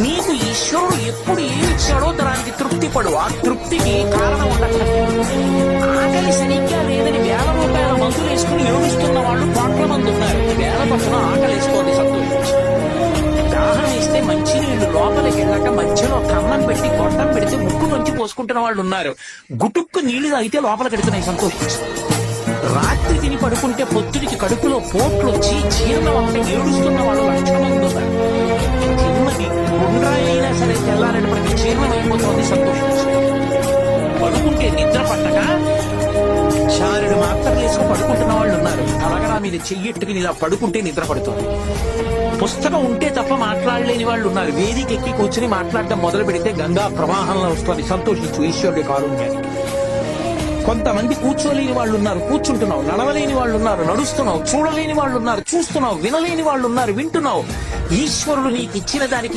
నీకు ఈశ్వరుడు ఎప్పుడు ఏమి ఇచ్చాడో దానికి తృప్తి పడు. ఆ తృప్తికి కారణం ఉండక్కర్లేదు. ఆకలి సరిగ్గా లేదని ₹1000 మందులు వేసుకుని ఏడుస్తున్న వాళ్ళు కోట్ల మంది ఉన్నారు. వేల పట్టున ఆకలిస్తోంది, సంతోషించి. దాహం వేస్తే మంచినీళ్లు లోపలికి వెళ్ళక మధ్యలో కన్నం పెట్టి గొట్టం పెడితే ముక్కు నుంచి పోసుకుంటున్న వాళ్ళు ఉన్నారు. గుటుక్కు నీళ్లు తాగితే లోపలికి వెడుతున్నాయి, సంతోషించి. రాత్రి తిని పడుకుంటే పొద్దుడికి కడుపులో పోట్లు వచ్చి జీర్ణం అంటే ఏడుస్తున్న వాళ్ళు లక్షల మంది ఉన్నారు. తిన్నది గుండ్రాయి అయినా సరే తెల్లారేపటికి జీర్ణం అయిపోతుంది, సంతోషించి. పడుకుంటే నిద్ర పట్టక చారుడు మాత్రలు వేసుకుని పడుకుంటున్న వాళ్ళు ఉన్నారు. తలగడా మీద చెయ్యెట్టుకుని ఇలా పడుకుంటే నిద్ర పడుతుంది. పుస్తకం ఉంటే తప్ప మాట్లాడలేని వాళ్ళు ఉన్నారు. వేదిక ఎక్కి కూర్చుని మాట్లాడడం మొదలు పెడితే గంగా ప్రవాహంలో వస్తుంది, సంతోషించు ఈశ్వరుడి కారుణ్యానికి. కొంతమంది కూర్చోలేని వాళ్ళు ఉన్నారు, కూర్చుంటున్నావు. నడవలేని వాళ్ళు ఉన్నారు, నడుస్తున్నావు. చూడలేని వాళ్ళు ఉన్నారు, చూస్తున్నావు. వినలేని వాళ్ళు ఉన్నారు, వింటున్నావు. ఈశ్వరుడు నీకు ఇచ్చిన దానికి